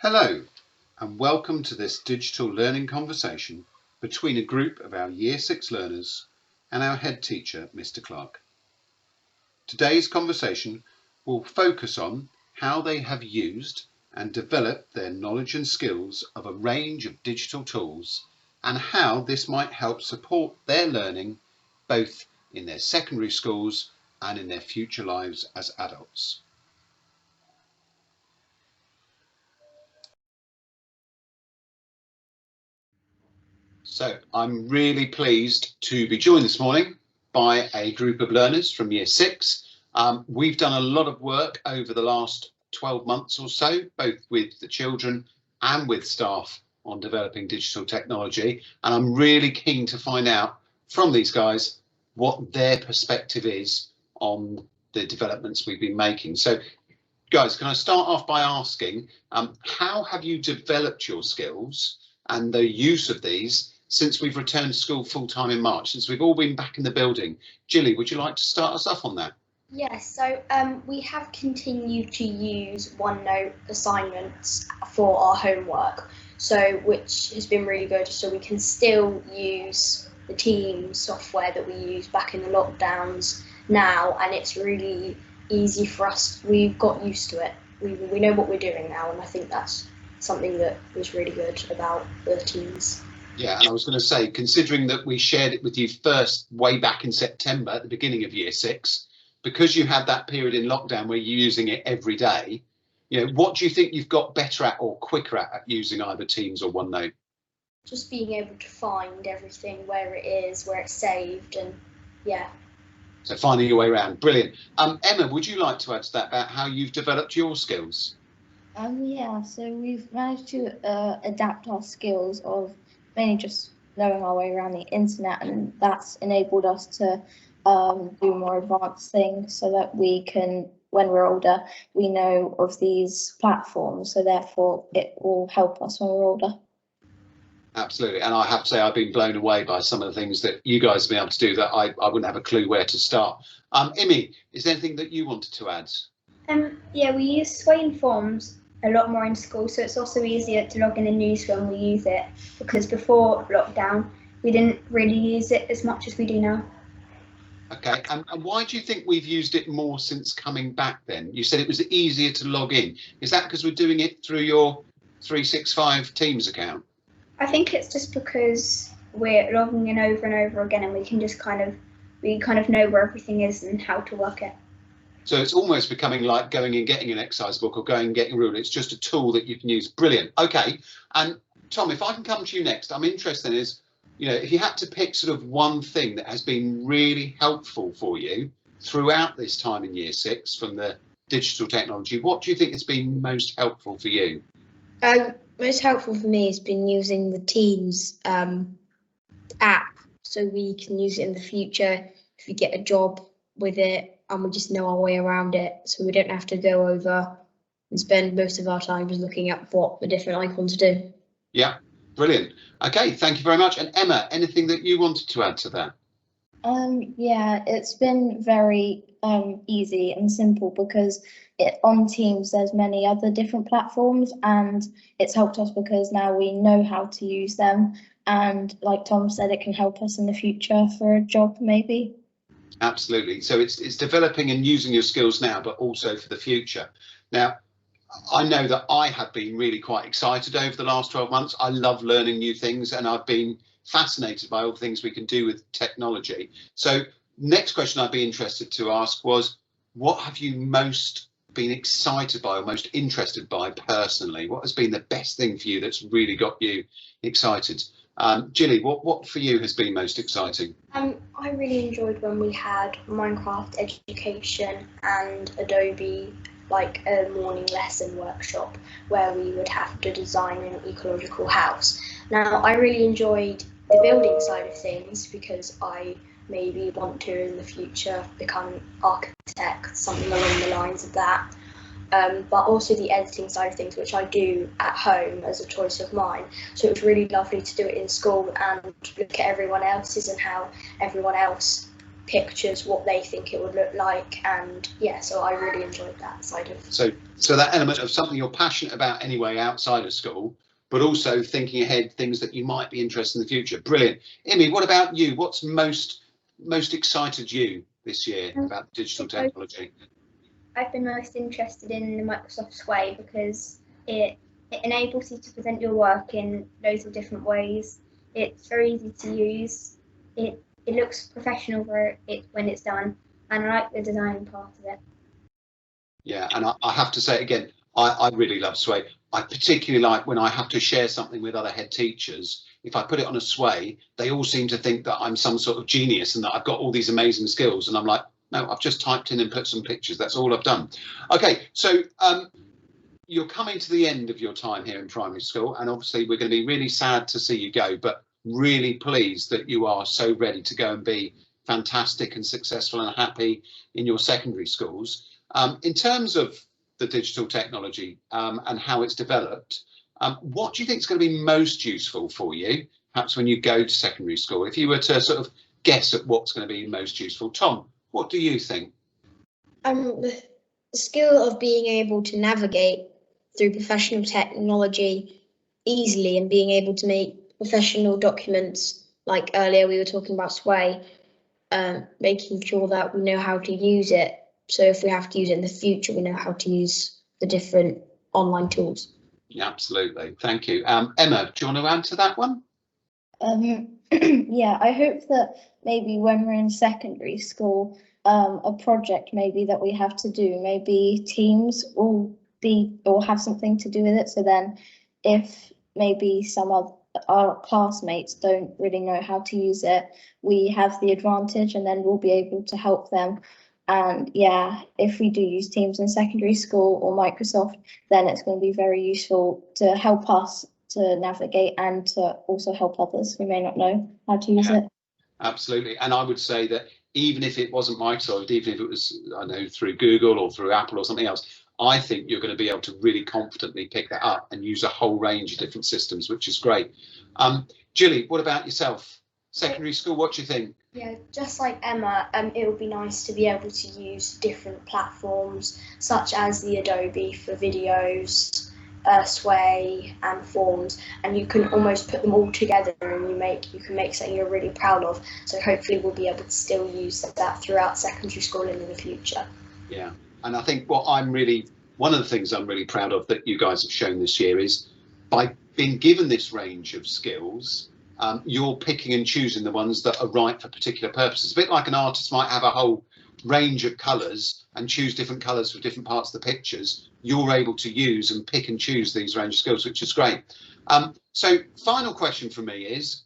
Hello and welcome to this digital learning conversation between a group of our Year 6 learners and our head teacher, Mr Clarke. Today's conversation will focus on how they have used and developed their knowledge and skills of a range of digital tools and how this might help support their learning both in their secondary schools and in their future lives as adults. So I'm really pleased to be joined this morning by a group of learners from Year 6. We've done a lot of work over the last 12 months or so, both with the children and with staff on developing digital technology. And I'm really keen to find out from these guys what their perspective is on the developments we've been making. So guys, can I start off by asking, how have you developed your skills and the use of these since we've returned to school full-time in March, since we've all been back in the building? Gilly, would you like to start us off on that? Yes, so we have continued to use OneNote assignments for our homework, which has been really good. So we can still use the Teams software that we used back in the lockdowns now, and it's really easy for us. We've got used to it. We know what we're doing now, and I think that's something that was really good about the Teams. Yeah, and I was going to say, considering that we shared it with you first way back in September at the beginning of Year 6, because you had that period in lockdown where you're using it every day, what do you think you've got better at or quicker at using either Teams or OneNote? Just being able to find everything, where it is, where it's saved, and yeah. So finding your way around, brilliant. Emma, would you like to add to that about how you've developed your skills? Yeah, so we've managed to adapt our skills of mainly just knowing our way around the internet, and that's enabled us to do more advanced things so that we can, when we're older, we know of these platforms, so therefore it will help us when we're older. Absolutely, and I have to say I've been blown away by some of the things that you guys have been able to do that I wouldn't have a clue where to start. Imi, is there anything that you wanted to add? Yeah, we use Swain Forms a lot more in school, so it's also easier to log in the news when we use it, because before lockdown we didn't really use it as much as we do now. Okay, and why do you think we've used it more since coming back then? You said it was easier to log in. Is that because we're doing it through your 365 Teams account? I think it's just because we're logging in over and over again, and we kind of know where everything is and how to work it. So it's almost becoming like going and getting an exercise book or going and getting a ruler. It's just a tool that you can use. Brilliant. Okay. And Tom, if I can come to you next, I'm interested in if you had to pick sort of one thing that has been really helpful for you throughout this time in Year 6 from the digital technology, what do you think has been most helpful for you? Most helpful for me has been using the Teams app, so we can use it in the future if we get a job with it, and we just know our way around it, so we don't have to go over and spend most of our time just looking at what the different icons do. Yeah, brilliant. Okay, thank you very much. And Emma, anything that you wanted to add to that? Yeah, it's been very easy and simple because on Teams there's many other different platforms, and it's helped us because now we know how to use them, and like Tom said, it can help us in the future for a job maybe. Absolutely. So it's developing and using your skills now, but also for the future. Now, I know that I have been really quite excited over the last 12 months. I love learning new things, and I've been fascinated by all the things we can do with technology. So next question I'd be interested to ask was, what have you most been excited by or most interested by personally? What has been the best thing for you that's really got you excited? Gilly, what for you has been most exciting? I really enjoyed when we had Minecraft education and Adobe, like a morning lesson workshop where we would have to design an ecological house. Now, I really enjoyed the building side of things because I maybe want to in the future become an architect, something along the lines of that. But also the editing side of things, which I do at home as a choice of mine. So it was really lovely to do it in school and look at everyone else's and how everyone else pictures what they think it would look like, and yeah, so I really enjoyed that side of. So that element of something you're passionate about anyway outside of school, but also thinking ahead, things that you might be interested in the future. Brilliant. Imi, what about you? What's most excited you this year about digital technology? I've been most interested in the Microsoft Sway because it enables you to present your work in loads of different ways. It's very easy to use. It looks professional when it's done, and I like the design part of it. Yeah, and I have to say again, I really love Sway. I particularly like when I have to share something with other head teachers. If I put it on a Sway, they all seem to think that I'm some sort of genius and that I've got all these amazing skills. And I'm like, no, I've just typed in and put some pictures. That's all I've done. OK, so you're coming to the end of your time here in primary school, and obviously we're going to be really sad to see you go, but really pleased that you are so ready to go and be fantastic and successful and happy in your secondary schools. In terms of the digital technology and how it's developed, what do you think is going to be most useful for you, perhaps when you go to secondary school? If you were to sort of guess at what's going to be most useful, Tom, what do you think? The skill of being able to navigate through professional technology easily and being able to make professional documents, like earlier we were talking about Sway, making sure that we know how to use it. So if we have to use it in the future, we know how to use the different online tools. Yeah, absolutely. Thank you. Emma, do you want to answer that one? Yeah, I hope that maybe when we're in secondary school, a project maybe that we have to do, maybe teams will be or have something to do with it. So then if maybe some of our classmates don't really know how to use it, we have the advantage and then we'll be able to help them. And yeah, if we do use Teams in secondary school or Microsoft, then it's going to be very useful to help us to navigate and to also help others who may not know how to use it. Absolutely. And I would say that even if it wasn't Microsoft, even if it was, I know, through Google or through Apple or something else, I think you're going to be able to really confidently pick that up and use a whole range of different systems, which is great. Gilly, what about yourself? Secondary school, what do you think? Yeah, just like Emma, it would be nice to be able to use different platforms such as the Adobe for videos, Sway and Forms, and you can almost put them all together and you can make something you're really proud of. So hopefully we'll be able to still use that throughout secondary school and in the future. Yeah, and I think one of the things I'm really proud of that you guys have shown this year is by being given this range of skills, you're picking and choosing the ones that are right for particular purposes. A bit like an artist might have a whole range of colours and choose different colours for different parts of the pictures. You're able to use and pick and choose these range of skills, which is great. So final question for me is,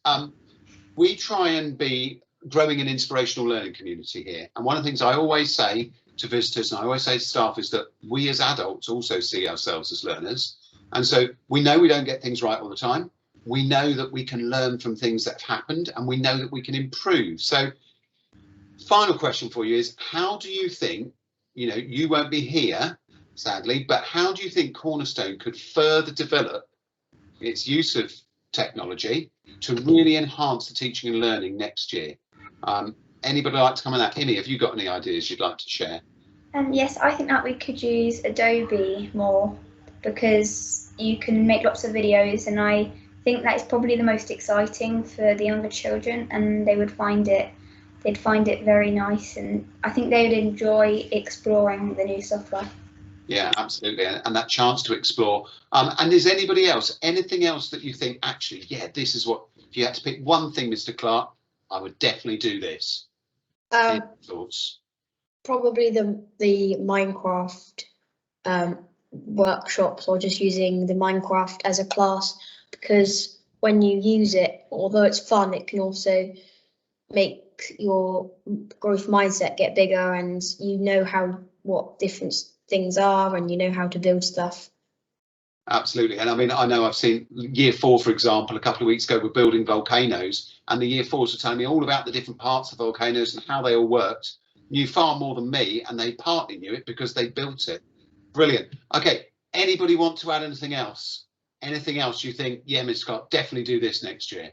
we try and be growing an inspirational learning community here. And one of the things I always say to visitors and I always say to staff is that we as adults also see ourselves as learners. And so we know we don't get things right all the time. We know that we can learn from things that have happened and we know that we can improve. So final question for you is, how do you think, you won't be here, sadly, but how do you think Cornerstone could further develop its use of technology to really enhance the teaching and learning next year? Anybody like to come on that? Imi, have you got any ideas you'd like to share? Yes, I think that we could use Adobe more because you can make lots of videos, and I think that is probably the most exciting for the younger children, and they'd find it very nice, and I think they would enjoy exploring the new software. Yeah, absolutely, and that chance to explore. And is anything else that you think, actually, yeah, this is what, if you had to pick one thing, Mr Clarke, I would definitely do this? Thoughts? Probably the Minecraft workshops, or just using the Minecraft as a class, because when you use it, although it's fun, it can also make your growth mindset get bigger, and you know what different things are, and you know how to build stuff. Absolutely. And I mean, I know I've seen year 4, for example, a couple of weeks ago, we're building volcanoes, and the year 4s were telling me all about the different parts of volcanoes and how they all worked. Knew far more than me, and they partly knew it because they built it. Brilliant. Okay, anybody want to add anything else? Anything else you think, yeah, Mr Clarke, definitely do this next year?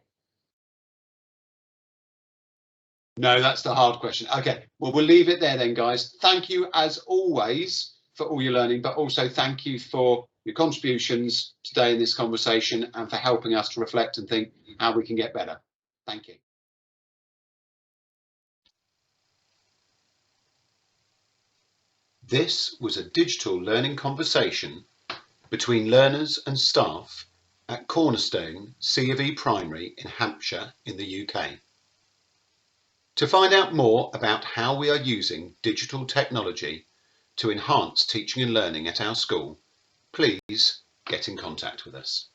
No, that's the hard question. Okay, well, we'll leave it there then, guys. Thank you as always for all your learning, but also thank you for your contributions today in this conversation and for helping us to reflect and think how we can get better. Thank you. This was a digital learning conversation between learners and staff at Cornerstone C of E Primary in Hampshire in the UK. To find out more about how we are using digital technology to enhance teaching and learning at our school, please get in contact with us.